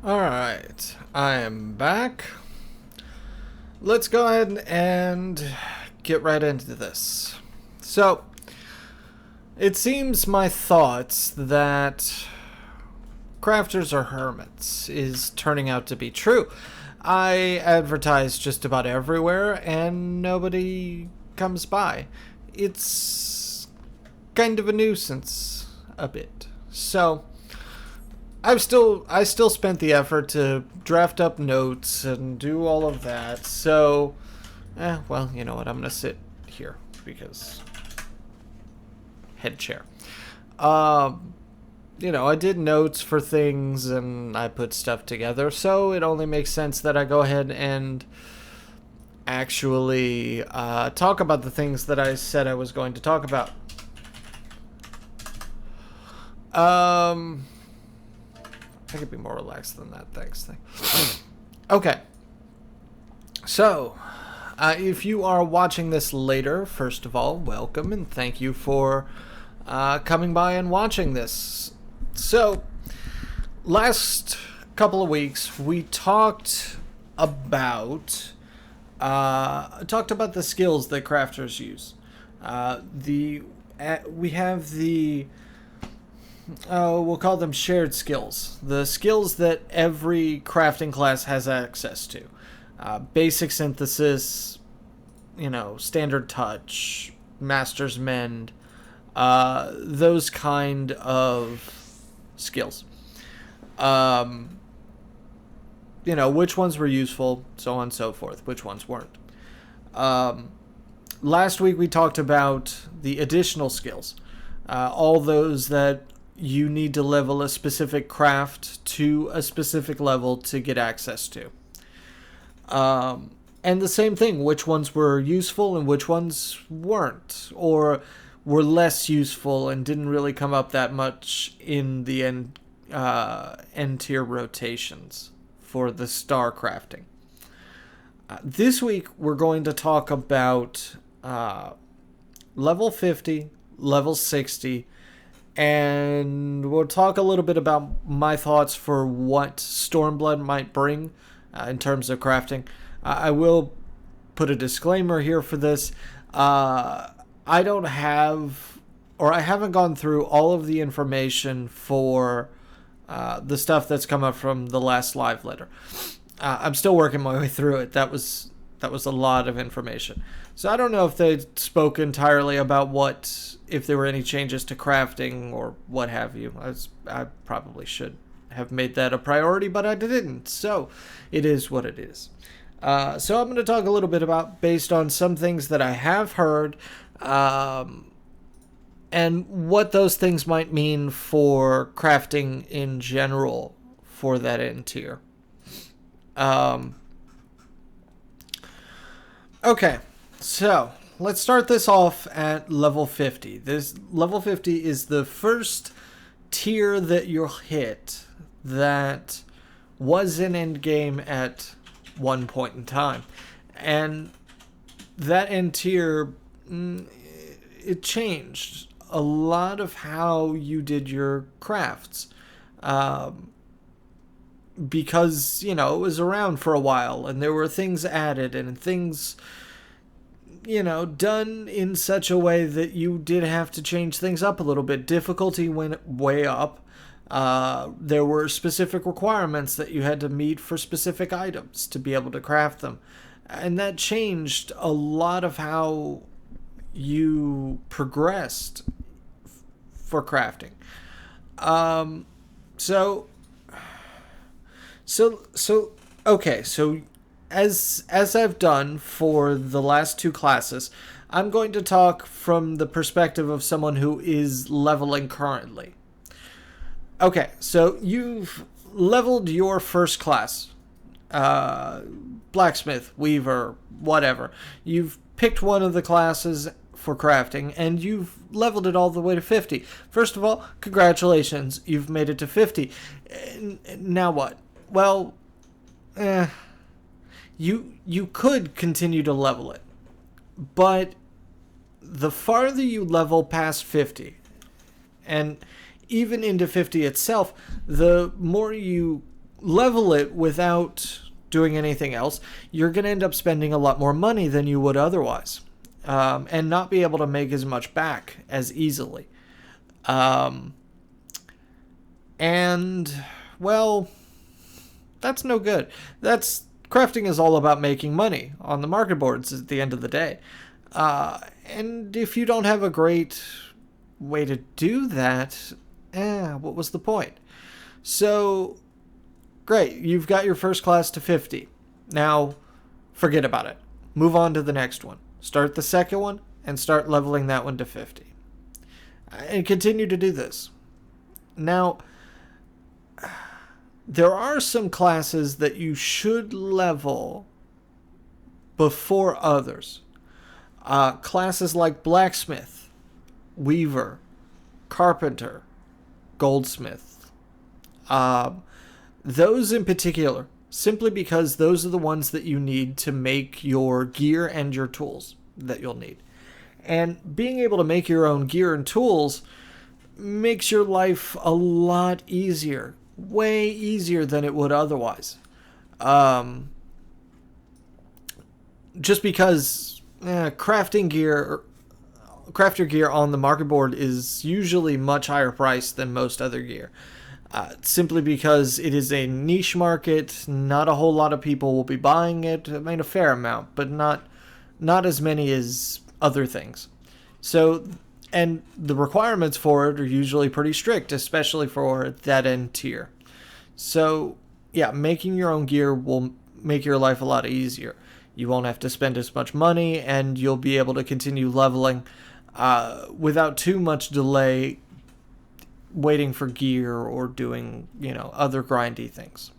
Alright, I am back. Let's go ahead and get right into this. So, it seems my thoughts that crafters are hermits is turning out to be true. I advertise just about everywhere and nobody comes by. It's kind of a nuisance a bit. So, I still spent the effort to draft up notes and do all of that. So, well, you know what? I'm gonna sit here because head chair. Um, I did notes for things and I put stuff together. So it only makes sense that I go ahead and actually talk about the things that I said I was going to talk about. Um. I could be more relaxed than that. Thanks. Okay. So, if you are watching this later, first of all, welcome and thank you for coming by and watching this. So, last couple of weeks we talked about the skills that crafters use. We have the we'll call them shared skills. The skills that every crafting class has access to. Basic synthesis, standard touch, master's mend, those kind of skills. Which ones were useful, so on and so forth, which ones weren't. Last week we talked about the additional skills. All those that you need to level a specific craft to a specific level to get access to. And the same thing, which ones were useful and which ones weren't, or were less useful and didn't really come up that much in the end tier rotations for the star crafting. This week we're going to talk about level 50, level 60, and we'll talk a little bit about my thoughts for what Stormblood might bring in terms of crafting. I will put a disclaimer here for this. I don't have, or I haven't gone through all of the information for the stuff that's come up from the last live letter. I'm still working my way through it. That was a lot of information. So I don't know if they spoke entirely about if there were any changes to crafting or what have you. I probably should have made that a priority, but I didn't. So it is what it is. So I'm going to talk a little bit about based on some things that I have heard, and what those things might mean for crafting in general for that end tier. Okay, so let's start this off at level 50. This level 50 is the first tier that you'll hit that was in endgame at one point in time. And that end tier, it changed a lot of how you did your crafts. Because, it was around for a while and there were things added and things, done in such a way that you did have to change things up a little bit. Difficulty went way up. There were specific requirements that you had to meet for specific items to be able to craft them. And that changed a lot of how you progressed for crafting. Okay, so as I've done for the last two classes, I'm going to talk from the perspective of someone who is leveling currently. Okay, so you've leveled your first class. Blacksmith, weaver, whatever. You've picked one of the classes for crafting, and you've leveled it all the way to 50. First of all, congratulations, you've made it to 50. Now what? Well, you could continue to level it, but the farther you level past 50, and even into 50 itself, the more you level it without doing anything else, you're going to end up spending a lot more money than you would otherwise, and not be able to make as much back as easily. And, well, that's no good. Crafting is all about making money on the market boards at the end of the day. And if you don't have a great way to do that, what was the point? So, great, you've got your first class to 50. Now, forget about it. Move on to the next one. Start the second one and start leveling that one to 50. And continue to do this. Now, there are some classes that you should level before others. Classes like blacksmith, weaver, carpenter, goldsmith. Those in particular, simply because those are the ones that you need to make your gear and your tools that you'll need. And being able to make your own gear and tools makes your life a lot easier. Way easier than it would otherwise. Just because crafter gear on the market board is usually much higher priced than most other gear. Simply because it is a niche market, not a whole lot of people will be buying it. I mean, a fair amount, but not as many as other things. So, and the requirements for it are usually pretty strict, especially for that end tier. So, yeah, making your own gear will make your life a lot easier. You won't have to spend as much money, and you'll be able to continue leveling without too much delay waiting for gear or doing, other grindy things.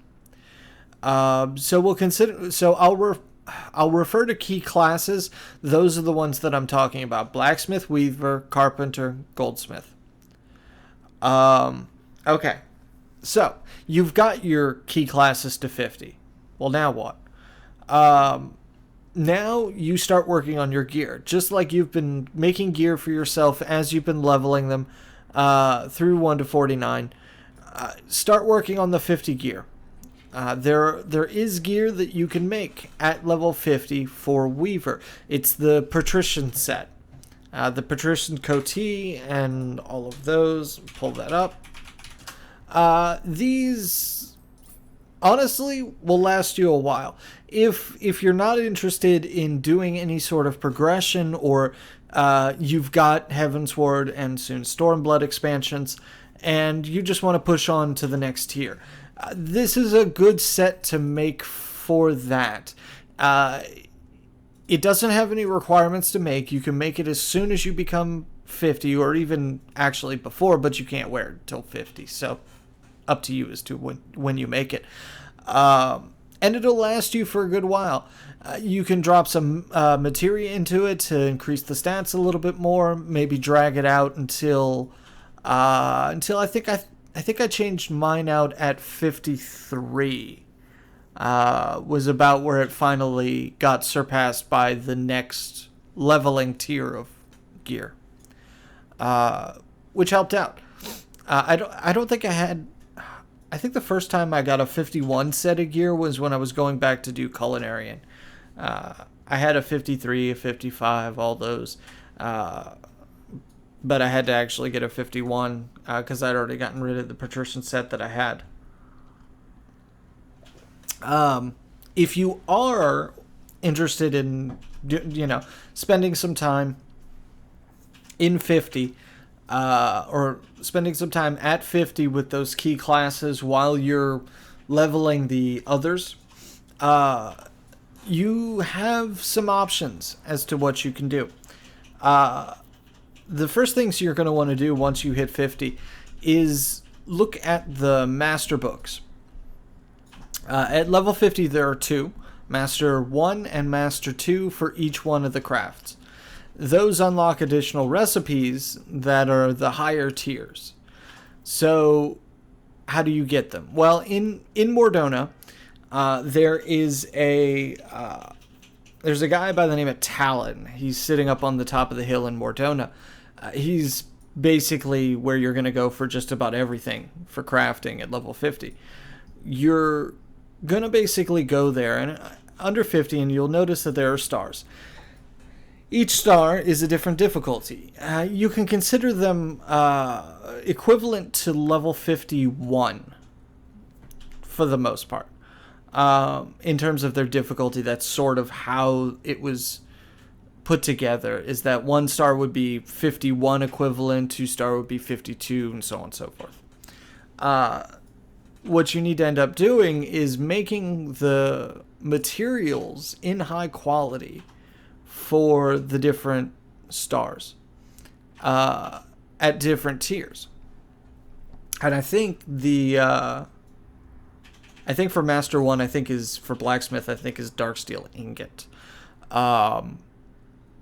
So I'll refer to key classes. Those are the ones that I'm talking about: blacksmith, weaver, carpenter, goldsmith. Okay. So you've got your key classes to 50. Well, now what? Now you start working on your gear, just like you've been making gear for yourself as you've been leveling them through 1 to 49. Start working on the 50 gear. There is gear that you can make at level 50 for Weaver. It's the Patrician set. The Patrician Coatee and all of those. Pull that up. These honestly will last you a while. If you're not interested in doing any sort of progression, or you've got Heavensward and soon Stormblood expansions, and you just want to push on to the next tier, this is a good set to make for that. It doesn't have any requirements to make. You can make it as soon as you become 50, or even actually before, but you can't wear it till 50. So up to you as to when you make it. And it'll last you for a good while. You can drop some materia into it to increase the stats a little bit more. Maybe drag it out until I think I changed mine out at 53. Was about where it finally got surpassed by the next leveling tier of gear, which helped out. I don't think I had. I think the first time I got a 51 set of gear was when I was going back to do Culinarian. I had a 53, a 55, all those. But I had to actually get a 51 because I'd already gotten rid of the Patrician set that I had. If you are interested in, spending some time in 50, or spending some time at 50 with those key classes while you're leveling the others, you have some options as to what you can do. The first things you're going to want to do once you hit 50 is look at the master books. At level 50, there are 2, Master 1 and Master 2 for each one of the crafts. Those unlock additional recipes that are the higher tiers. So, how do you get them? Well, in Mordona, there's a guy by the name of Talon. He's sitting up on the top of the hill in Mordona. He's basically where you're going to go for just about everything for crafting at level 50. you're going to basically go there and under 50, and you'll notice that there are stars. Each star is a different difficulty. You can consider them equivalent to level 51 for the most part. In terms of their difficulty, that's sort of how it was put together, is that 1 star would be 51 equivalent, 2 star would be 52, and so on and so forth. What you need to end up doing is making the materials in high quality for the different stars at different tiers. And I think for Master 1, for Blacksmith, is Dark Steel Ingot.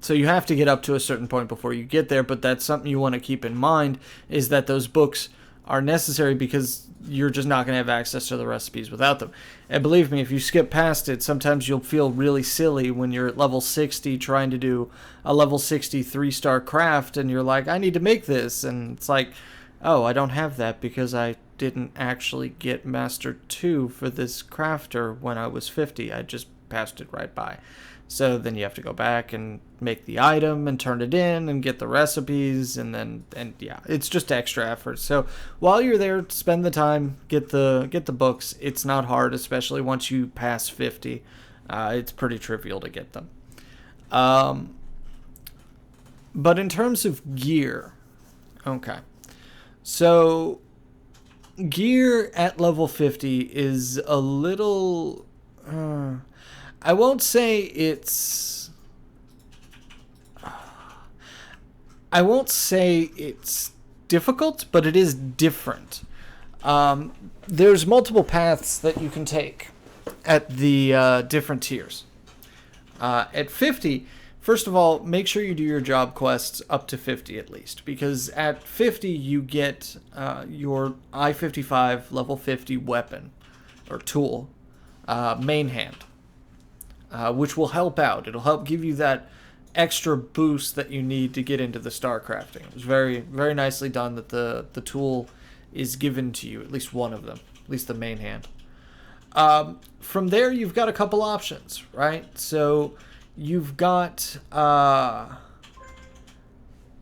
So you have to get up to a certain point before you get there, but that's something you want to keep in mind, is that those books are necessary because you're just not going to have access to the recipes without them. And believe me, if you skip past it, sometimes you'll feel really silly when you're at level 60 trying to do a level 60 3-star craft, and you're like, I need to make this, and it's like, oh, I don't have that because I didn't actually get Master 2 for this crafter when I was 50. I just passed it right by. So then you have to go back and make the item and turn it in and get the recipes, and yeah, it's just extra effort. So while you're there, spend the time, get the books. It's not hard, especially once you pass 50. It's pretty trivial to get them. But in terms of gear, okay. So gear at level 50 is a little... I won't say it's difficult, but it is different. There's multiple paths that you can take at the different tiers. At 50, first of all, make sure you do your job quests up to 50 at least, because at 50 you get your I-55 level 50 weapon or tool, main hand. Which will help out. It'll help give you that extra boost that you need to get into the star crafting. It was very, very nicely done that the tool is given to you, at least one of them, at least the main hand. From there, you've got a couple options, right? So you've got...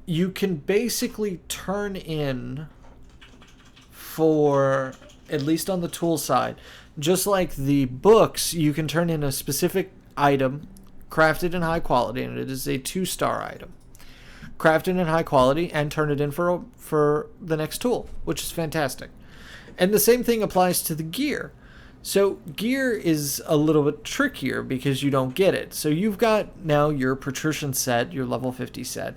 you can basically turn in for, at least on the tool side, just like the books, you can turn in a specific item crafted in high quality, and it is a 2-star item. Crafted in high quality and turn it in for the next tool, which is fantastic. And the same thing applies to the gear. So gear is a little bit trickier because you don't get it. So you've got now your patrician set, your level 50 set.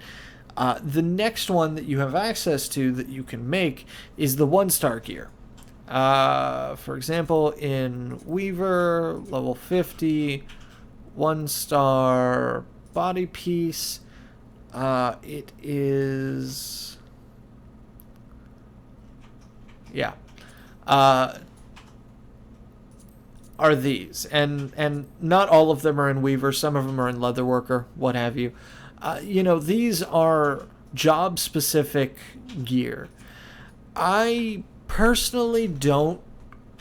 The next one that you have access to that you can make is the 1-star gear. For example, in Weaver, level 50, 1-star body piece, it is, yeah, are these, and not all of them are in Weaver, some of them are in Leatherworker, what have you. These are job-specific gear. I personally don't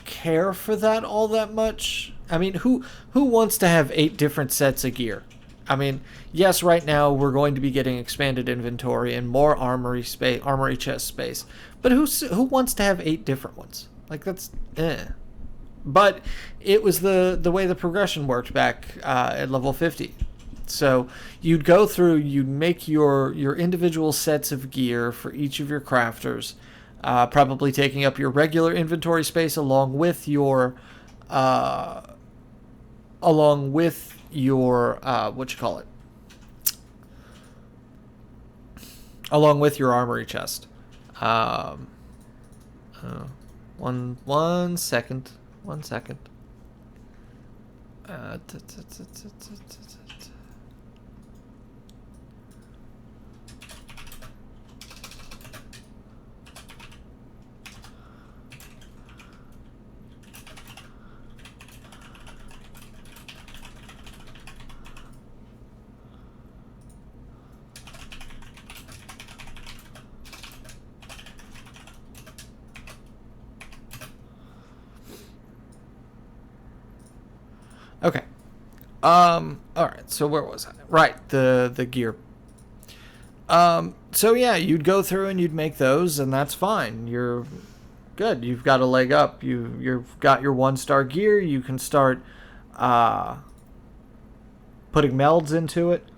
care for that all that much. I mean, who wants to have 8 different sets of gear? I mean, yes, right now we're going to be getting expanded inventory and more armory chest space, but who wants to have 8 different ones? Like, that's But it was the way the progression worked back at level 50. So you'd go through, you'd make your individual sets of gear for each of your crafters, probably taking up your regular inventory space along with your along with your armory chest. One second. Okay. All right. So where was I? Right. The gear. So yeah, you'd go through and you'd make those, and that's fine. You're good. You've got a leg up. You've got your 1-star gear. You can start uh, putting melds into it,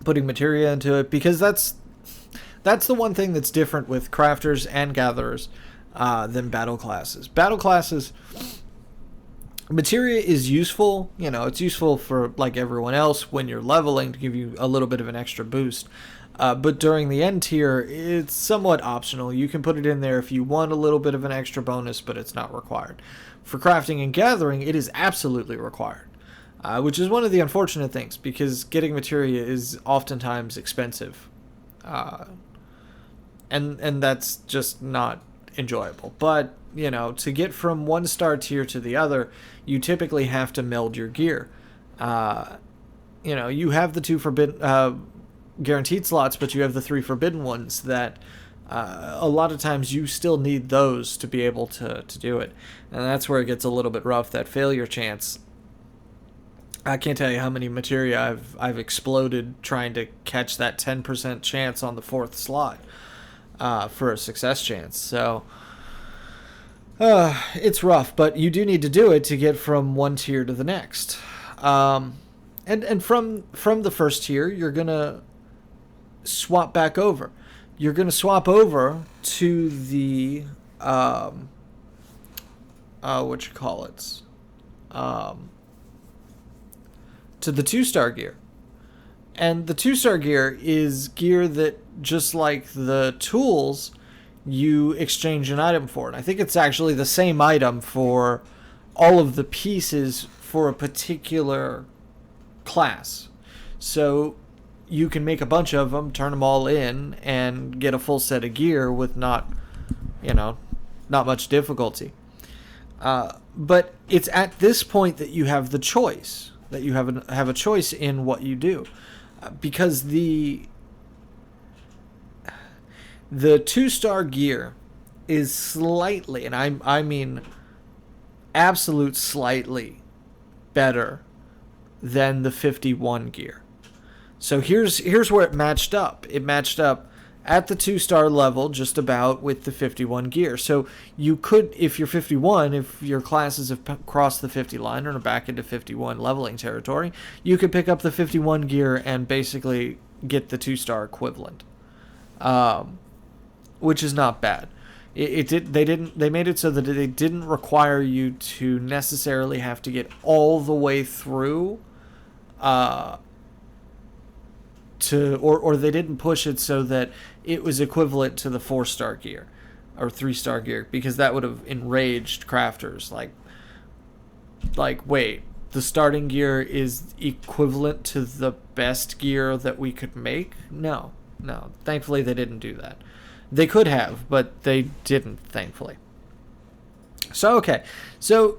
putting materia into it, because that's the one thing that's different with crafters and gatherers than battle classes. Battle classes, materia is useful. You know, it's useful for like everyone else when you're leveling to give you a little bit of an extra boost. But during the end tier, it's somewhat optional. You can put it in there if you want a little bit of an extra bonus, but it's not required. For crafting and gathering, it is absolutely required, which is one of the unfortunate things, because getting materia is oftentimes expensive. Uh, and that's just not enjoyable. But, you know, to get from 1-star tier to the other, you typically have to meld your gear. You know, you have the 2 forbidden guaranteed slots, but you have the 3 forbidden ones that a lot of times you still need those to be able to do it. And that's where it gets a little bit rough, that failure chance. I can't tell you how many materia I've exploded trying to catch that 10% chance on the 4th slot for a success chance. So it's rough, but you do need to do it to get from one tier to the next. And from the first tier, you're gonna swap back over. You're gonna swap over to the what you call it, to the 2-star gear. And the 2-star gear is gear that, just like the tools, you exchange an item for. And I think it's actually the same item for all of the pieces for a particular class. So you can make a bunch of them, turn them all in, and get a full set of gear with not much difficulty. But it's at this point that you have the choice, that you have a choice in what you do. Because the 2-star gear is slightly, and I mean absolute slightly, better than the 51 gear. So here's where it matched up. It matched up at the 2-star level just about with the 51 gear. So you could, if you're 51, if your classes have crossed the 50 line or are back into 51 leveling territory, you could pick up the 51 gear and basically get the 2-star equivalent, which is not bad. They made it so that they didn't require you to necessarily have to get all the way through or they didn't push it so that it was equivalent to the 4-star gear or 3-star gear, because that would have enraged crafters. Like, wait, the starting gear is equivalent to the best gear that we could make? No. Thankfully, they didn't do that. They could have, but they didn't, thankfully. So, okay. So,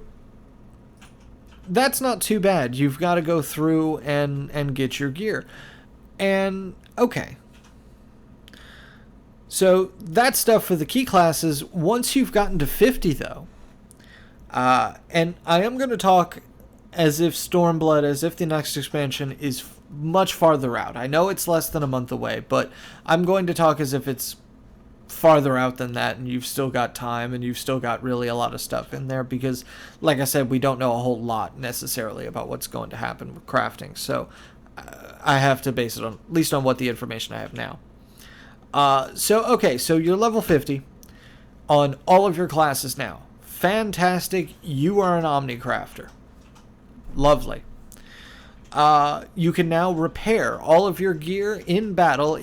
that's not too bad. You've got to go through and get your gear. And, okay. So, that's stuff for the key classes. Once you've gotten to 50, though, and I am going to talk as if Stormblood, as if the next expansion is much farther out. I know it's less than a month away, but I'm going to talk as if it's farther out than that, and you've still got time, and you've still got really a lot of stuff in there, because, like I said, we don't know a whole lot necessarily about what's going to happen with crafting. So, I have to base it on, at least on what the information I have now. So you're level 50 on all of your classes now. Fantastic. You are an Omnicrafter. Lovely. You can now repair all of your gear in battle,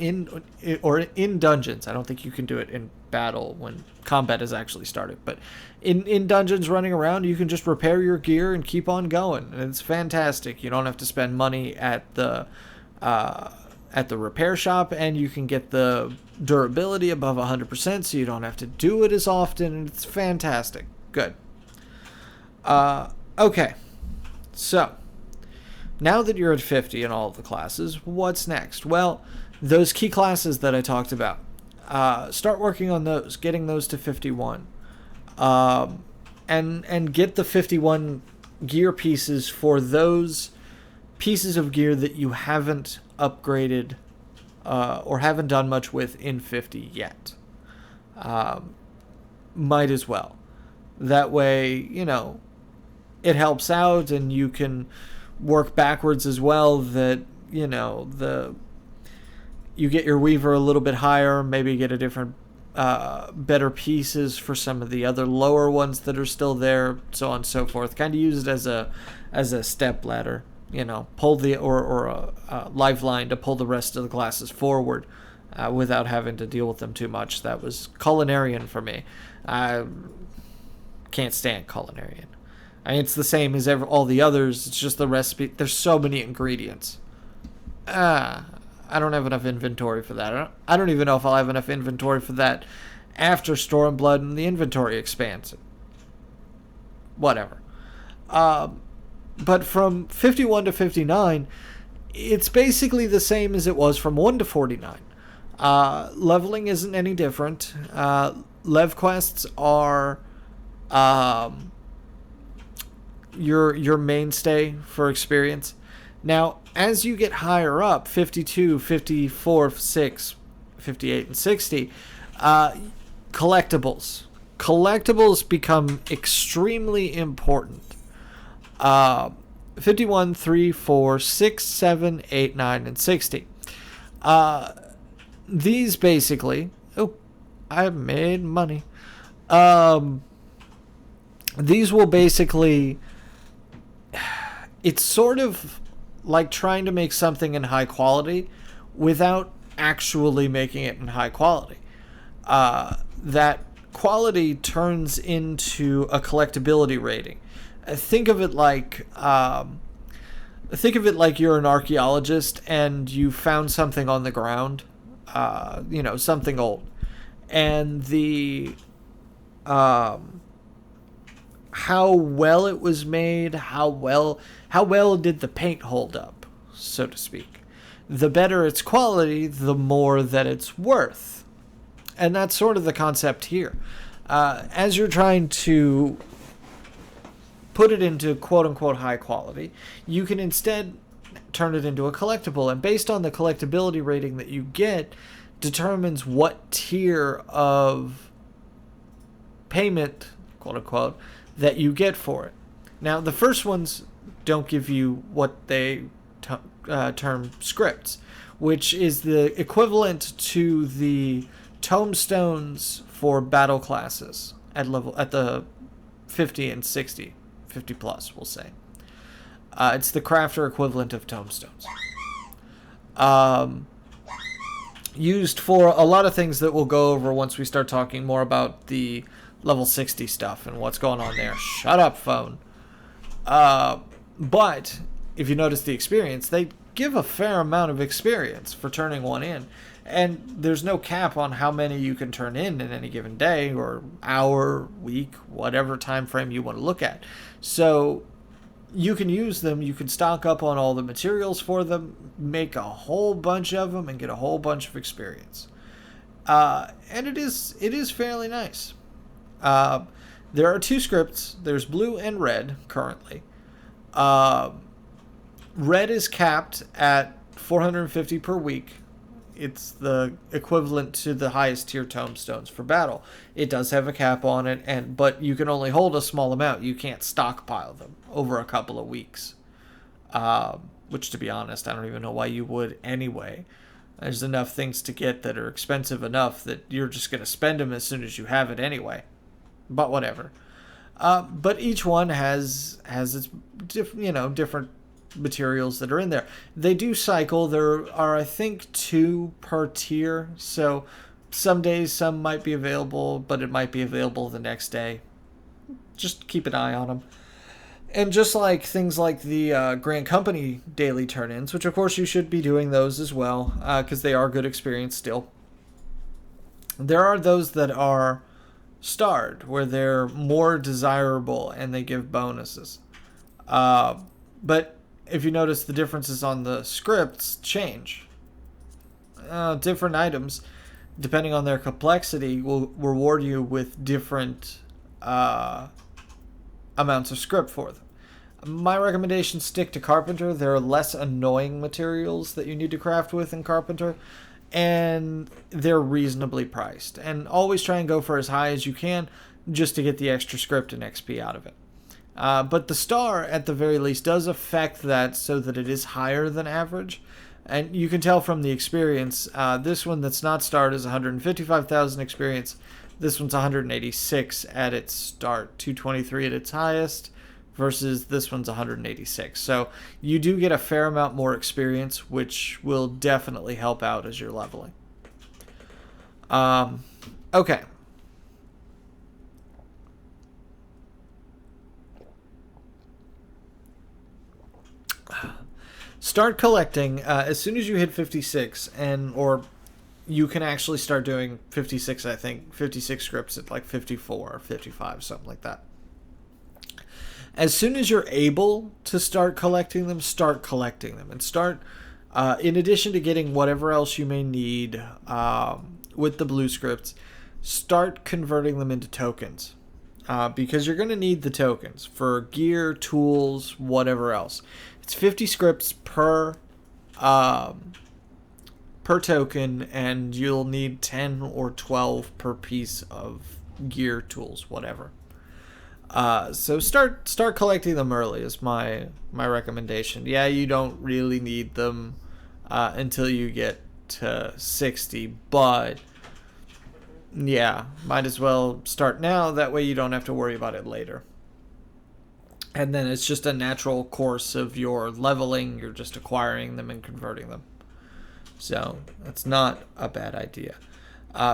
or in dungeons. I don't think you can do it in battle when combat has actually started, but in dungeons running around, you can just repair your gear and keep on going. And it's fantastic. You don't have to spend money at the repair shop, and you can get the durability above 100%, so you don't have to do it as often. It's fantastic. Good. Okay. So, now that you're at 50 in all of the classes, what's next? Well, those key classes that I talked about, start working on those, getting those to 51. and get the 51 gear pieces for those pieces of gear that you haven't upgraded or haven't done much with in 50 yet. Might as well. That way, it helps out, and you can work backwards as well. That you get your Weaver a little bit higher, maybe get a different better pieces for some of the other lower ones that are still there, so on and so forth. Kind of use it as a step ladder. Pull the or a lifeline to pull the rest of the classes forward without having to deal with them too much. That was Culinarian for me. I can't stand Culinarian. I mean, it's the same as all the others. It's just the recipe. There's so many ingredients. I don't have enough inventory for that. I don't even know if I'll have enough inventory for that after Stormblood and the inventory expands. Whatever. But from 51 to 59, it's basically the same as it was from 1 to 49. Leveling isn't any different. Lev quests are your mainstay for experience. Now, as you get higher up, 52, 54, 6, 58, and 60, collectibles. Collectibles become extremely important. 51, 3, 4, 6, 7, 8, 9, and 60. These basically... Oh, I made money. These will basically... It's sort of like trying to make something in high quality without actually making it in high quality. That quality turns into a collectability rating. Think of it like you're an archaeologist and you found something on the ground, something old, and the how well it was made, how well did the paint hold up, so to speak. The better its quality, the more that it's worth. And that's sort of the concept here. As you're trying to put it into quote-unquote high quality, you can instead turn it into a collectible. And based on the collectability rating that you get, determines what tier of payment, quote-unquote, that you get for it. Now, the first ones don't give you what they term scripts, which is the equivalent to the tombstones for battle classes at the 50 and 60, 50 plus, we'll say. It's the crafter equivalent of tombstones. Used for a lot of things that we'll go over once we start talking more about the level 60 stuff and what's going on there. Shut up, phone. But if you notice the experience, they give a fair amount of experience for turning one in. And there's no cap on how many you can turn in any given day or hour, week, whatever time frame you want to look at. So you can use them. You can stock up on all the materials for them, make a whole bunch of them, and get a whole bunch of experience. And it is fairly nice. There are two scripts. There's blue and red currently. Red is capped at 450 per week. It's the equivalent to the highest tier tombstones for battle. It does have a cap on it, but you can only hold a small amount. You can't stockpile them over a couple of weeks. Which, to be honest, I don't even know why you would anyway. There's enough things to get that are expensive enough that you're just going to spend them as soon as you have it anyway. But whatever. But each one has its different materials that are in there. They do cycle. There are, I think, 2 per tier. So some days some might be available, but it might be available the next day. Just keep an eye on them. And just like things like the Grand Company daily turn-ins, which of course you should be doing those as well, because they are good experience still. There are those that are starred, where they're more desirable and they give bonuses. But if you notice, the differences on the scripts change. Different items, depending on their complexity, will reward you with different amounts of script for them. My recommendation, stick to Carpenter. There are less annoying materials that you need to craft with in Carpenter, and they're reasonably priced. And always try and go for as high as you can just to get the extra script and XP out of it. But the star, at the very least, does affect that so that it is higher than average. And you can tell from the experience, this one that's not starred is 155,000 experience. This one's 186 at its start, 223 at its highest, versus this one's 186. So you do get a fair amount more experience, which will definitely help out as you're leveling. Okay. Start collecting as soon as you hit 56, or you can actually start doing 56, I think. 56 scripts at like 54 or 55, something like that. As soon as you're able to start collecting them, start collecting them. And start, in addition to getting whatever else you may need with the blue scripts, start converting them into tokens. Because you're going to need the tokens for gear, tools, whatever else. It's 50 scripts per token, and you'll need 10 or 12 per piece of gear, tools, whatever. So start collecting them early is my recommendation. Yeah, you don't really need them until you get to 60, but yeah, might as well start now. That way you don't have to worry about it later. And then it's just a natural course of your leveling. You're just acquiring them and converting them. So that's not a bad idea.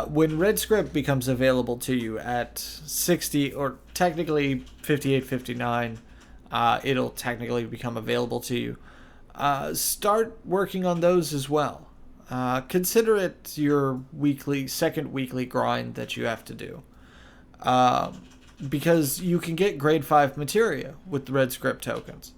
When red script becomes available to you at 60, or technically 58, 59, it'll technically become available to you. Start working on those as well. Consider it your second weekly grind that you have to do. Because you can get grade 5 materia with the red script tokens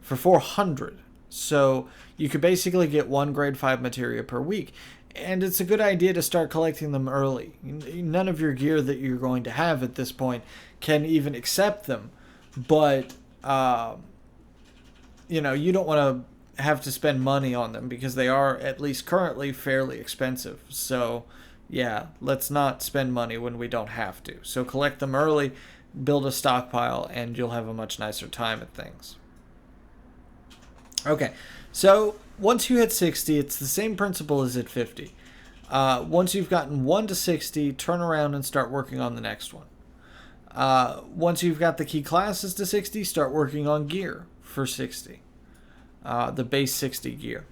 for 400. So you could basically get one grade 5 materia per week. And it's a good idea to start collecting them early. None of your gear that you're going to have at this point can even accept them. But, you don't want to have to spend money on them because they are, at least currently, fairly expensive. So yeah, let's not spend money when we don't have to. So collect them early, build a stockpile, and you'll have a much nicer time at things. Okay, so once you hit 60, it's the same principle as at 50. Once you've gotten 1 to 60, turn around and start working on the next one. Once you've got the key classes to 60, start working on gear for 60. The base 60 gear.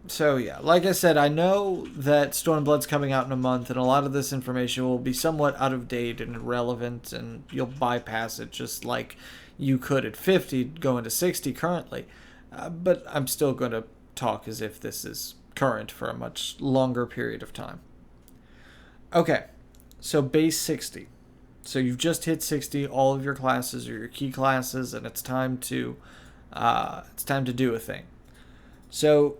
So yeah, like I said, I know that Stormblood's coming out in a month, and a lot of this information will be somewhat out of date and irrelevant, and you'll bypass it just like you could at 50 going to 60 currently. But I'm still going to talk as if this is current for a much longer period of time. Okay, so base 60. So you've just hit 60, all of your classes are your key classes, and it's time to do a thing. So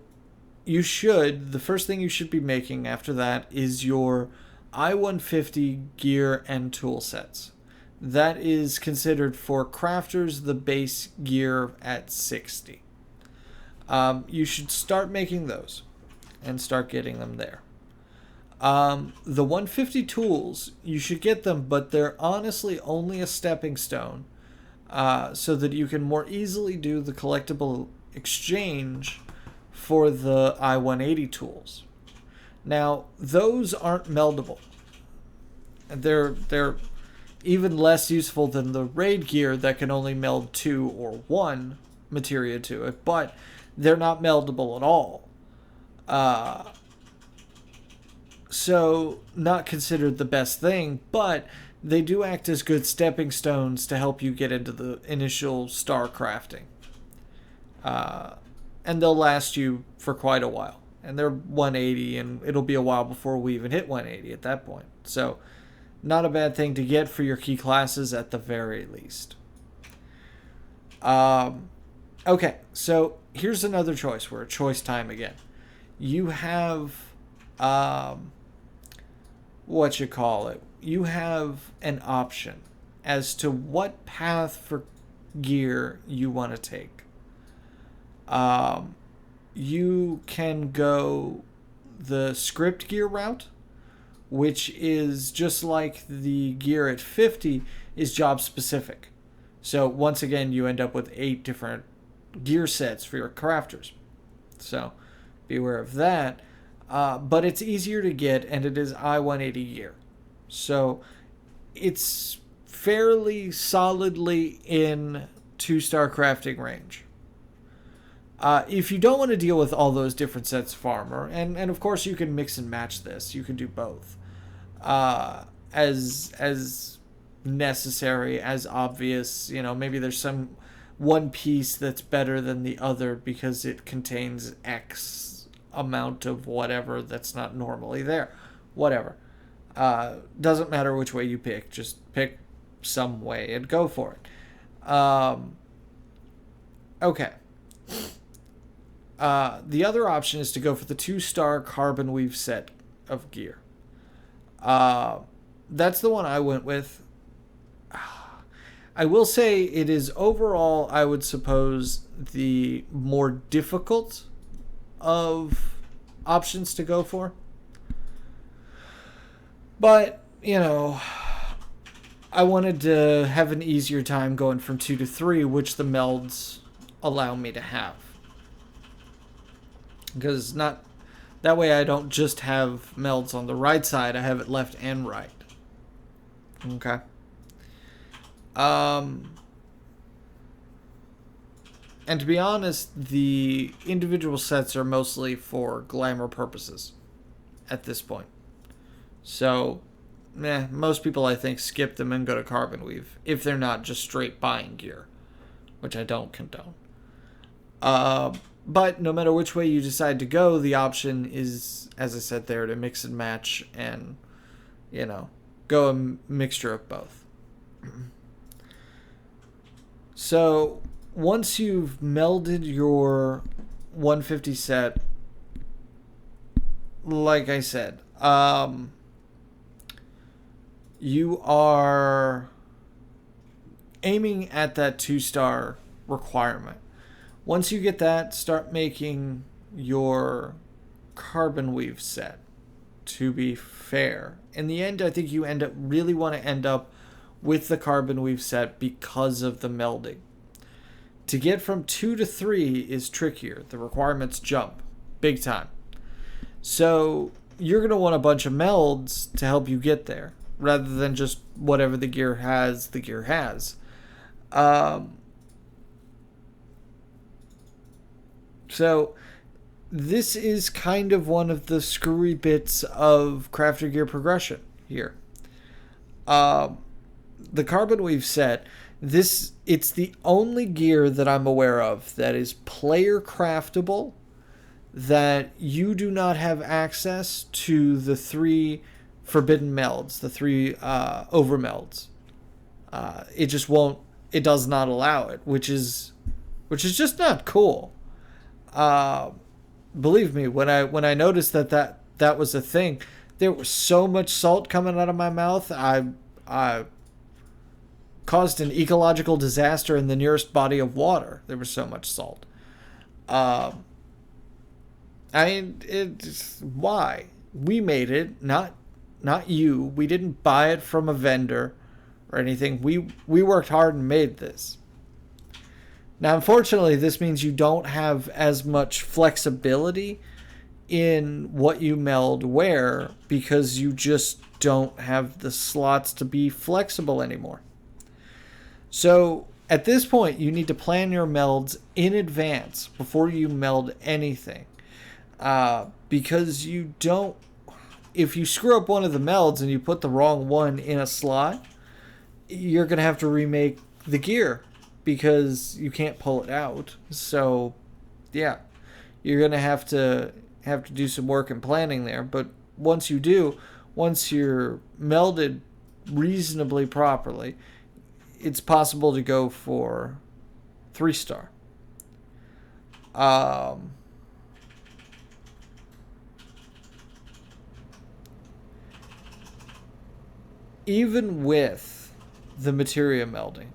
the first thing you should be making after that is your I-150 gear and tool sets. That is considered for crafters the base gear at 60. You should start making those and start getting them there. The 150 tools, you should get them, but they're honestly only a stepping stone so that you can more easily do the collectible exchange for the I-180 tools. Now, those aren't meldable. They're even less useful than the raid gear that can only meld 2 or 1 materia to it, but they're not meldable at all. So, not considered the best thing, but they do act as good stepping stones to help you get into the initial star crafting. And they'll last you for quite a while. And they're 180, and it'll be a while before we even hit 180 at that point. So, not a bad thing to get for your key classes at the very least. Okay, so here's another choice. We're at choice time again. You have, you have an option as to what path for gear you want to take. You can go the script gear route, which is just like the gear at 50 is job specific. So once again, you end up with 8 different gear sets for your crafters. So be aware of that. But it's easier to get, and it is I-180 gear. So it's fairly solidly in 2-star crafting range. If you don't want to deal with all those different sets of armor, and of course you can mix and match this, you can do both. As necessary, as obvious, maybe there's some one piece that's better than the other because it contains X amount of whatever that's not normally there. Whatever. Doesn't matter which way you pick, just pick some way and go for it. Okay. The other option is to go for the 2-star carbon weave set of gear. That's the one I went with. I will say it is overall, I would suppose, the more difficult of options to go for. But, I wanted to have an easier time going from 2 to 3, which the melds allow me to have. Because that way I don't just have melds on the right side, I have it left and right. Okay. And to be honest, the individual sets are mostly for glamour purposes at this point. So, most people, I think, skip them and go to carbon weave if they're not just straight buying gear, which I don't condone. But no matter which way you decide to go, the option is, as I said there, to mix and match and, go a mixture of both. So, once you've melded your 150 set, like I said, you are aiming at that 2-star requirement. Once you get that, start making your carbon weave set. To be fair, in the end, I think you really want to end up with the carbon weave set because of the melding. To get from 2 to 3 is trickier. The requirements jump big time. So you're going to want a bunch of melds to help you get there, rather than just whatever the gear has, the gear has. So this is kind of one of the screwy bits of crafter gear progression here. The carbon weave set, it's the only gear that I'm aware of that is player craftable, that you do not have access to the 3 forbidden melds, the 3 over melds. It just won't, it does not allow it, which is just not cool. Believe me, when I noticed that was a thing, there was so much salt coming out of my mouth. I caused an ecological disaster in the nearest body of water. There was so much salt. Why? We made it, not you. We didn't buy it from a vendor or anything. We worked hard and made this. Now, unfortunately, this means you don't have as much flexibility in what you meld where, because you just don't have the slots to be flexible anymore. So at this point, you need to plan your melds in advance before you meld anything. Because you don't, if you screw up one of the melds and you put the wrong one in a slot, you're going to have to remake the gear because you can't pull it out. So yeah, you're going to have to do some work and planning there. But once you do, once you're melded reasonably properly, it's possible to go for 3-star. even with the materia melding,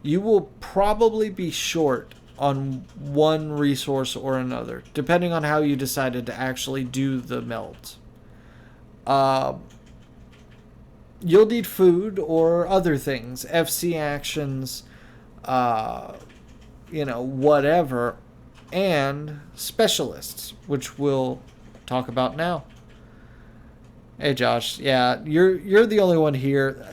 you will probably be short on one resource or another, depending on how you decided to actually do the meld. You'll need food or other things, FC actions, whatever, and specialists, which we'll talk about now. Hey, Josh. Yeah, you're the only one here.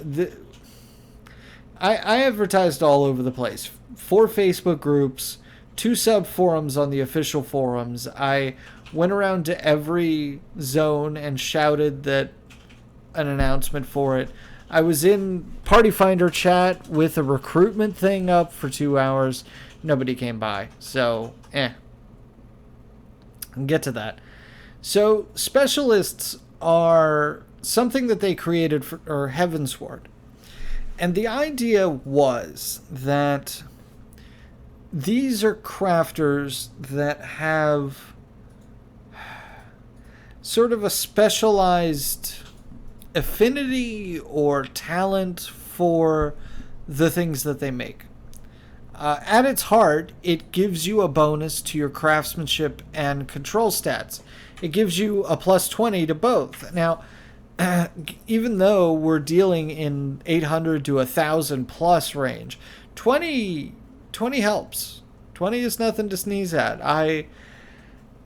I advertised all over the place. 4 Facebook groups, 2 sub forums on the official forums. I went around to every zone and shouted that an announcement for it. I was in Party Finder chat with a recruitment thing up for 2 hours. Nobody came by. So, I'll get to that. So, specialists are something that they created for Heavensward. And the idea was that these are crafters that have sort of a specialized affinity or talent for the things that they make. At its heart, it gives you a bonus to your craftsmanship and control stats. It gives you a plus 20 to both. Now, even though we're dealing in 800 to 1,000 plus range, 20 helps. 20 is nothing to sneeze at.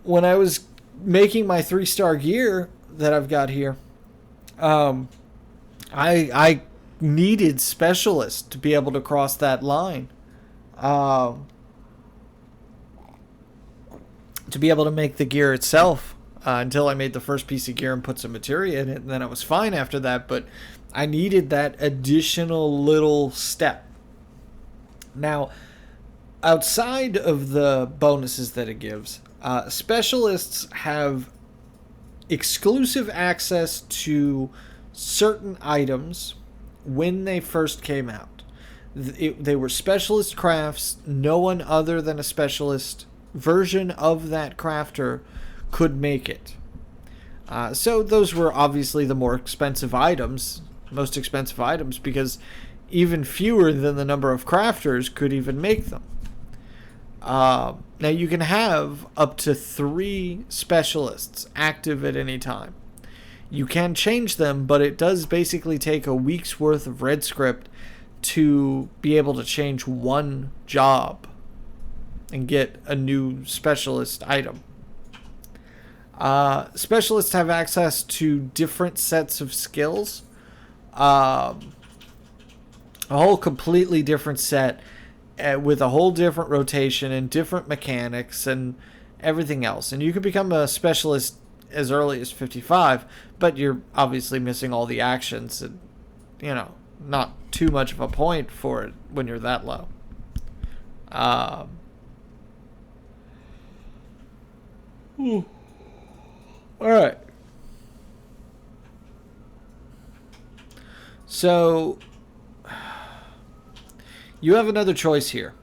When I was making my 3-star gear that I've got here, I needed specialists to be able to cross that line. To be able to make the gear itself. Until I made the first piece of gear and put some materia in it, and then I was fine after that, but I needed that additional little step. Now, outside of the bonuses that it gives, specialists have exclusive access to certain items when they first came out. They were specialist crafts. No one other than a specialist version of that crafter could make it. So those were obviously the more expensive items, most expensive items, because even fewer than the number of crafters could even make them. Now you can have up to 3 specialists active at any time. You can change them, but it does basically take a week's worth of red script to be able to change one job and get a new specialist item. Specialists have access to different sets of skills. A whole completely different set with a whole different rotation and different mechanics and everything else. And you can become a specialist as early as 55, but you're obviously missing all the actions and, not too much of a point for it when you're that low. All right. So, you have another choice here.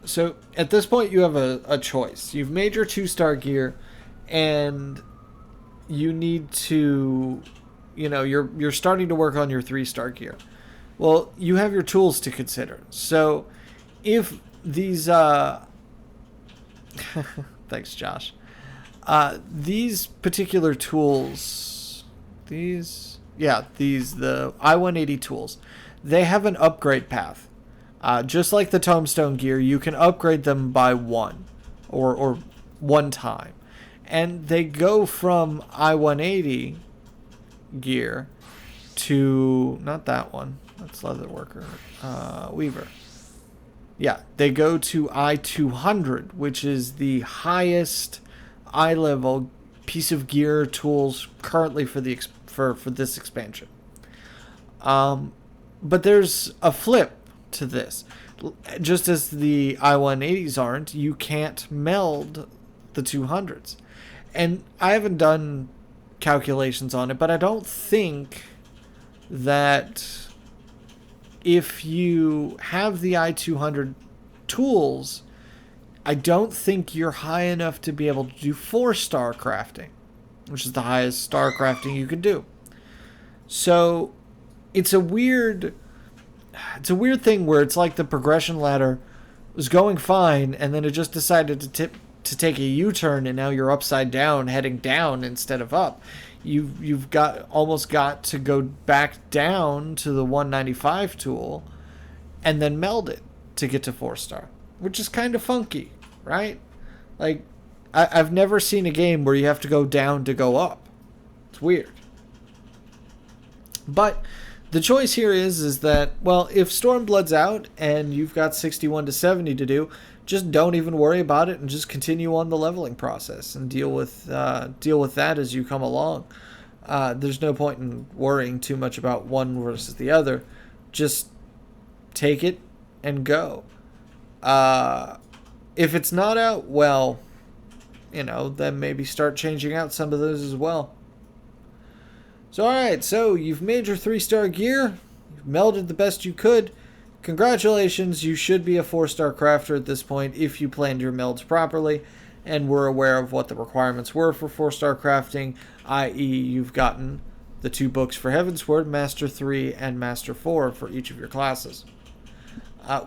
So, at this point, you have a choice. You've made your 2-star gear, and you need to, you're starting to work on your 3-star gear. Well, you have your tools to consider. So, if these... Thanks, Josh. These particular tools, the I-180 tools, they have an upgrade path. Just like the Tombstone gear, you can upgrade them by one or one time. And they go from I-180 gear to, not that one, that's Leatherworker, Weaver. Yeah, they go to I-200, which is the highest eye-level piece of gear tools currently for this expansion. But there's a flip to this. Just as the I-180s aren't, you can't meld the 200s. And I haven't done calculations on it, but I don't think that if you have the I-200 tools, I don't think you're high enough to be able to do 4-star crafting. which is the highest star crafting you could do. So it's a weird thing where it's like the progression ladder was going fine, and then it just decided to take a U-turn, and now you're upside down, heading down instead of up. You've almost got to go back down to the 195 tool, and then meld it to get to 4-star, which is kind of funky, right? Like, I've never seen a game where you have to go down to go up. It's weird. But the choice here is that, well, if Stormblood's out and you've got 61 to 70 to do, just don't even worry about it and just continue on the leveling process and deal with that as you come along. There's no point in worrying too much about one versus the other. Just take it and go. If it's not out, well, then maybe start changing out some of those as well. So, alright, so you've made your 3-star gear, you've melded the best you could. Congratulations, you should be a 4-star crafter at this point if you planned your melds properly and were aware of what the requirements were for 4-star crafting, i.e. you've gotten the 2 books for Heavensward, Master 3 and Master 4 for each of your classes.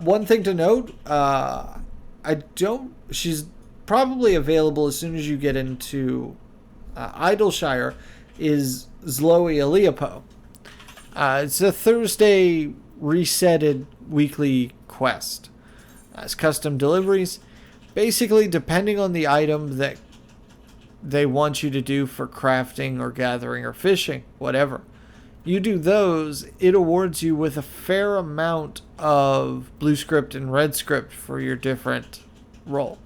One thing to note, she's probably available as soon as you get into Idleshire, is Zloe Eliapo. It's a Thursday resetted weekly quest. It's custom deliveries. Basically, depending on the item that they want you to do for crafting or gathering or fishing, whatever, you do those, it awards you with a fair amount of blue script and red script for your different role.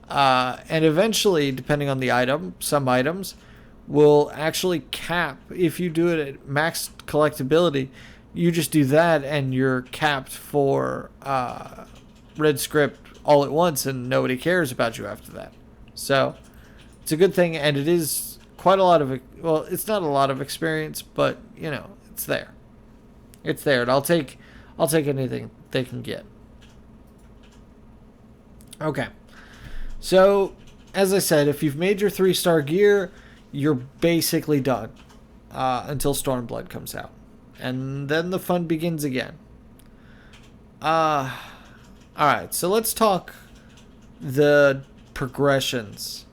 And eventually, depending on the item, some items will actually cap. If you do it at max collectability, you just do that and you're capped for red script all at once, and nobody cares about you after that. So it's a good thing, and it is quite a lot of, well, it's not a lot of experience, but it's there. It's there, and I'll take anything they can get. Okay, so as I said, if you've made your 3-star gear, you're basically done until Stormblood comes out. And then the fun begins again. Alright, so let's talk the progressions.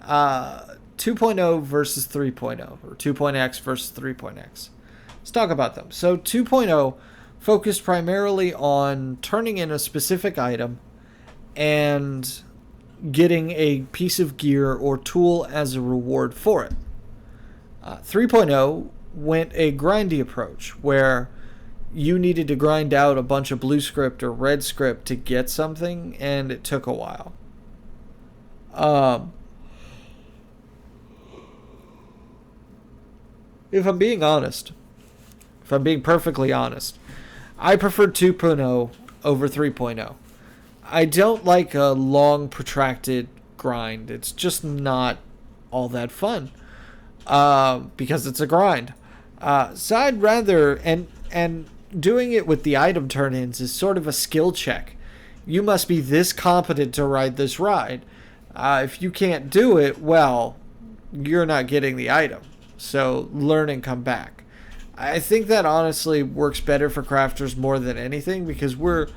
2.0 versus 3.0, or 2.x versus 3.x. Let's talk about them. So 2.0 focused primarily on turning in a specific item and getting a piece of gear or tool as a reward for it. 3.0 went a grindy approach where you needed to grind out a bunch of blue script or red script to get something, and it took a while. If I'm being perfectly honest, I prefer 2.0 over 3.0. I don't like a long, protracted grind. It's just not all that fun because it's a grind. So I'd rather, and doing it with the item turn-ins is sort of a skill check. You must be this competent to ride this ride. If you can't do it, well, you're not getting the item. So learn and come back. I think that honestly works better for crafters more than anything, because we're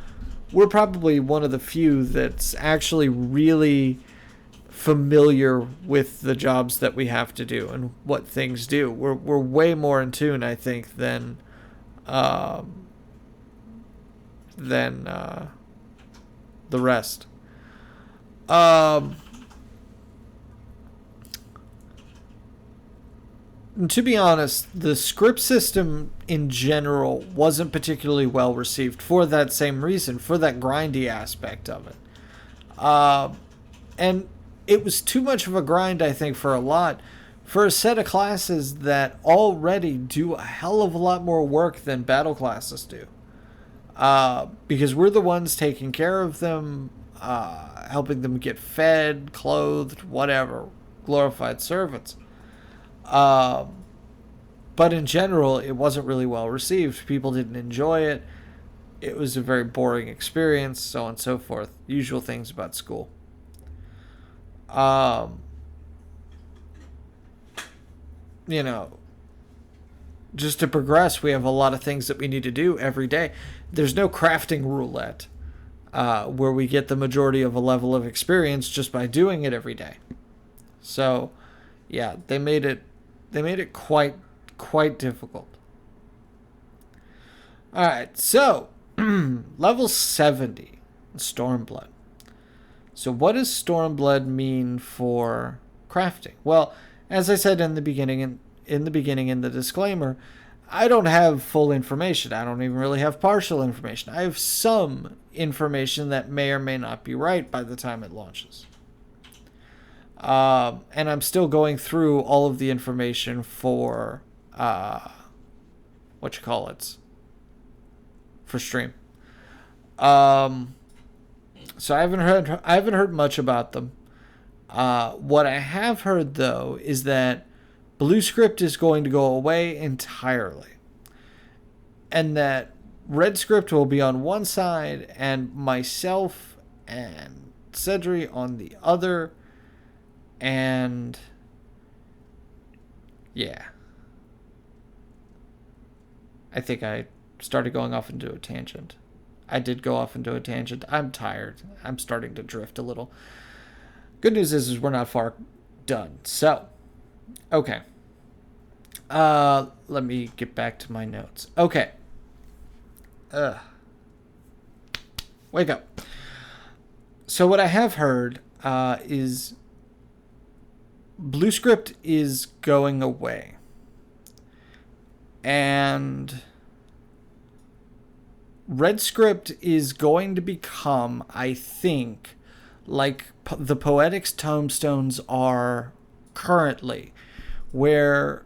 probably one of the few that's actually really familiar with the jobs that we have to do and what things do. We're way more in tune, I think, than the rest. To be honest, the script system in general wasn't particularly well received for that same reason, for that grindy aspect of it. And it was too much of a grind, I think, for a set of classes that already do a hell of a lot more work than battle classes do. Because we're the ones taking care of them, helping them get fed, clothed, whatever, glorified servants. But in general, it wasn't really well received. People didn't enjoy it. It was a very boring experience, so on and so forth. Usual things about school. Um, you know, just to progress, we have a lot of things that we need to do every day. There's no crafting roulette where we get the majority of a level of experience just by doing it every day. So, yeah, they made it quite difficult. All right, so level 70, Stormblood. So what does Stormblood mean for crafting? Well, as I said in the beginning, in the disclaimer, I don't have full information. I don't even really have partial information. I have some information that may or may not be right by the time it launches. And I'm still going through all of the information for for stream. So I haven't heard much about them. What I have heard though is that blue script is going to go away entirely, and that red script will be on one side and myself and Cedri on the other. And yeah, I think I started going off into a tangent. I did go off into a tangent. I'm tired. I'm starting to drift a little. Good news is we're not far done. So, okay. Let me get back to my notes. Okay. Wake up. So what I have heard is blue script is going away. And red script is going to become, I think, like the Poetics tomestones are currently, where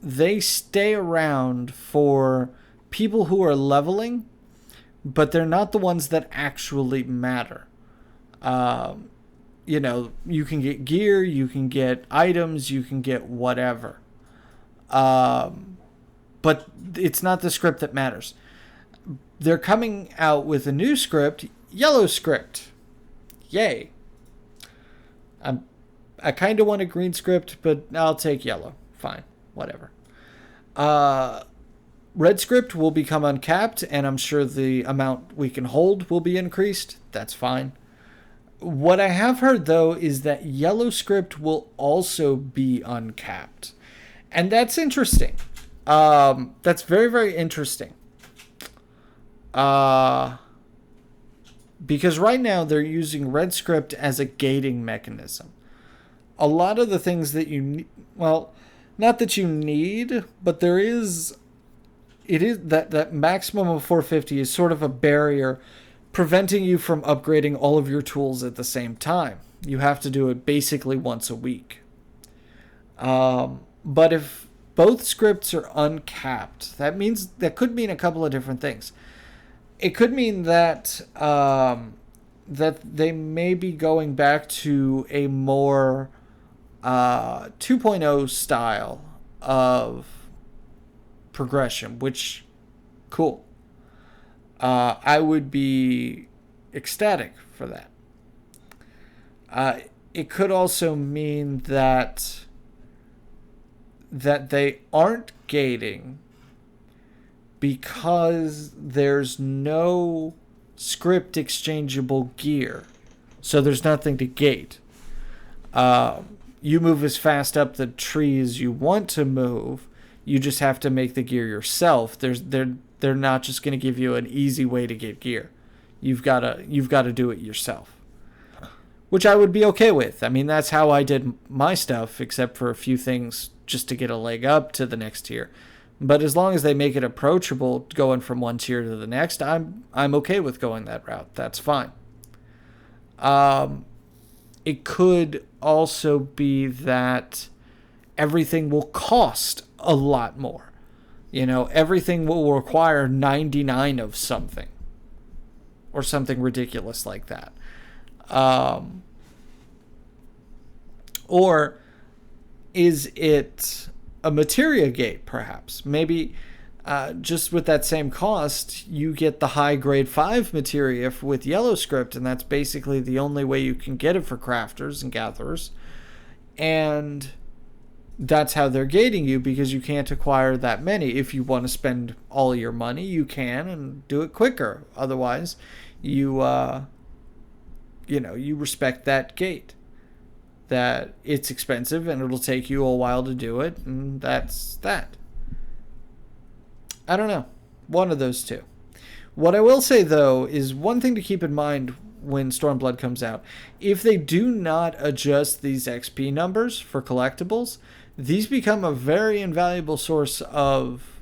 they stay around for people who are leveling, but they're not the ones that actually matter. You know, you can get gear, you can get items, you can get whatever. But it's not the script that matters. They're coming out with a new script, yellow script. Yay. I kind of want a green script, but I'll take yellow. Fine, whatever. Red script will become uncapped, and I'm sure the amount we can hold will be increased. That's fine. What I have heard, though, is that yellow script will also be uncapped. And that's interesting. That's very, very interesting. Because right now they're using red script as a gating mechanism. A lot of the things that you need, well, not that you need, but there is, it is that maximum of 450 is sort of a barrier preventing you from upgrading all of your tools at the same time. You have to do it basically once a week. But if both scripts are uncapped, that could mean a couple of different things. It could mean that that they may be going back to a more 2.0 style of progression, which, cool. I would be ecstatic for that. It could also mean that they aren't gating because there's no script exchangeable gear. So there's nothing to gate. You move as fast up the tree as you want to move. You just have to make the gear yourself. They're not just going to give you an easy way to get gear. You've got to do it yourself. Which I would be okay with. I mean, that's how I did my stuff, except for a few things just to get a leg up to the next tier. But as long as they make it approachable going from one tier to the next, I'm okay with going that route. That's fine. It could also be that everything will cost a lot more. You know, everything will require 99 of something. Or something ridiculous like that. Or is it a materia gate, perhaps? Maybe Just with that same cost, you get the high grade 5 materia with yellow script, and that's basically the only way you can get it for crafters and gatherers. And that's how they're gating you, because you can't acquire that many. If you want to spend all your money, you can and do it quicker. Otherwise, you you respect that gate. That it's expensive and it'll take you a while to do it, and that's that. I don't know. One of those two. What I will say, though, is one thing to keep in mind when Stormblood comes out. If they do not adjust these XP numbers for collectibles, these become a very invaluable source of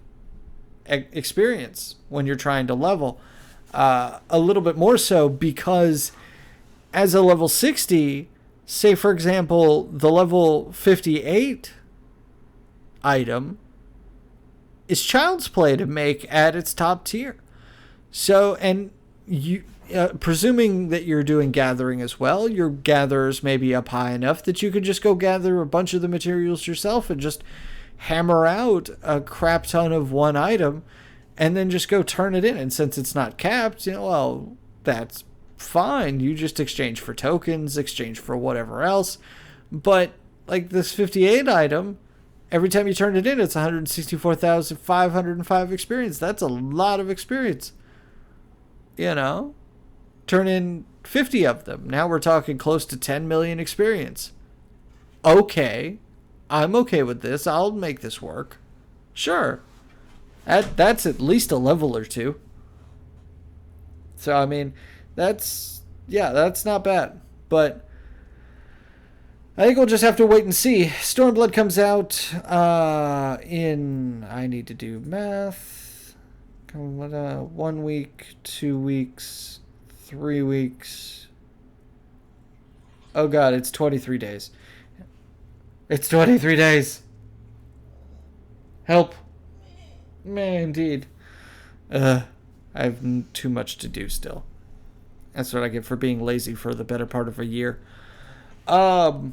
experience when you're trying to level. A little bit more so because as a level 60, say, for example, the level 58 item is child's play to make at its top tier. So, and you, presuming that you're doing gathering as well, your gatherers may be up high enough that you could just go gather a bunch of the materials yourself and just hammer out a crap ton of one item and then just go turn it in. And since it's not capped, well, that's fine. You just exchange for tokens, exchange for whatever else. But like this 58 item, every time you turn it in, it's 164,505 experience. That's a lot of experience. Turn in 50 of them. Now we're talking close to 10 million experience. Okay. I'm okay with this. I'll make this work. Sure. That's at least a level or two. So, I mean, that's not bad. But I think we'll just have to wait and see. Stormblood comes out in, I need to do math, 1 week, 2 weeks, 3 weeks. Oh god, it's 23 days. It's 23 days. Help. Man, indeed. I have too much to do still. That's what I get for being lazy for the better part of a year. So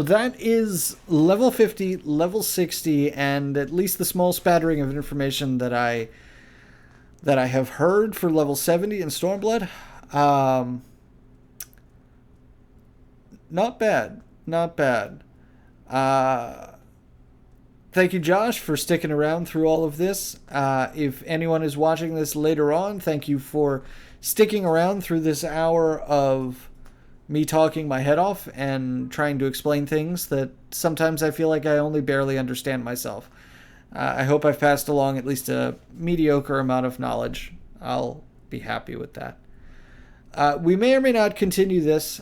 that is level 50, level 60, and at least the small spattering of information that I have heard for level 70 in Stormblood. Not bad. Thank you, Josh, for sticking around through all of this. If anyone is watching this later on, thank you for sticking around through this hour of me talking my head off and trying to explain things that sometimes I feel like I only barely understand myself. I hope I've passed along at least a mediocre amount of knowledge. I'll be happy with that. We may or may not continue this,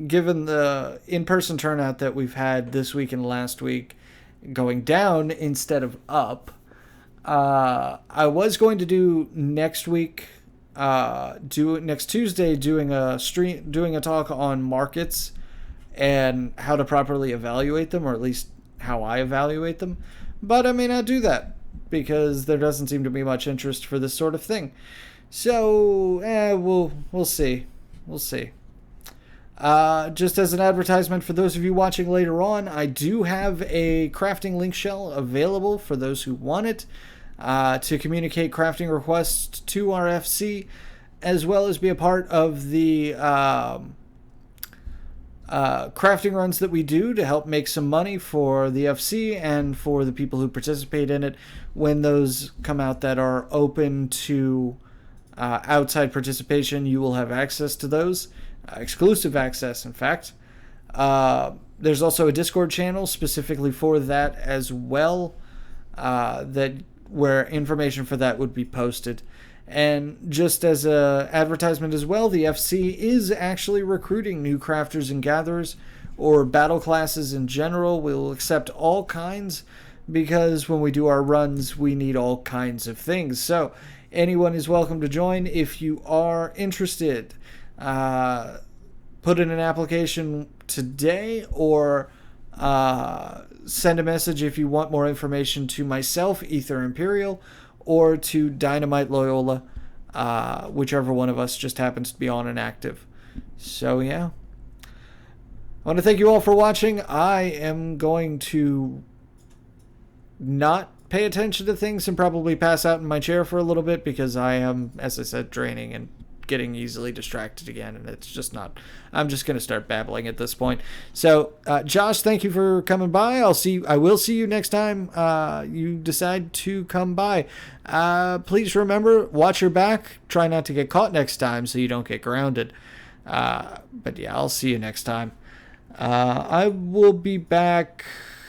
given the in-person turnout that we've had this week and last week going down instead of up. I was going to do next week, next Tuesday, doing a talk on markets and how to properly evaluate them, or at least how I evaluate them. But I may not do that because there doesn't seem to be much interest for this sort of thing. So, we'll see. Just as an advertisement for those of you watching later on, I do have a crafting link shell available for those who want it, to communicate crafting requests to our FC, as well as be a part of the crafting runs that we do to help make some money for the FC and for the people who participate in it when those come out that are open to outside participation. You will have access to those. Exclusive access, in fact. There's also a Discord channel specifically for that as well, where information for that would be posted. And just as a advertisement as well, the FC is actually recruiting new crafters and gatherers, or battle classes in general. We'll accept all kinds, because when we do our runs, we need all kinds of things. So anyone is welcome to join if you are interested. Put in an application today, or send a message if you want more information to myself, Ether Imperial, or to Dynamite Loyola, whichever one of us just happens to be on and active. So yeah, I want to thank you all for watching. I am going to not pay attention to things and probably pass out in my chair for a little bit because I am, as I said, draining and getting easily distracted again, and it's just not. I'm just gonna start babbling at this point. So, Josh, thank you for coming by. I will see you next time you decide to come by. Please remember, watch your back. Try not to get caught next time so you don't get grounded. But yeah, I'll see you next time. I will be back.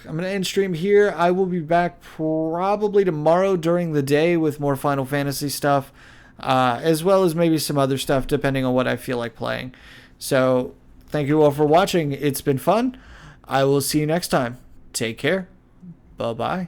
I'm going to end stream here. I will be back probably tomorrow during the day with more Final Fantasy stuff, as well as maybe some other stuff depending on what I feel like playing. So, thank you all for watching. It's been fun. I will see you next time. Take care. Bye-bye.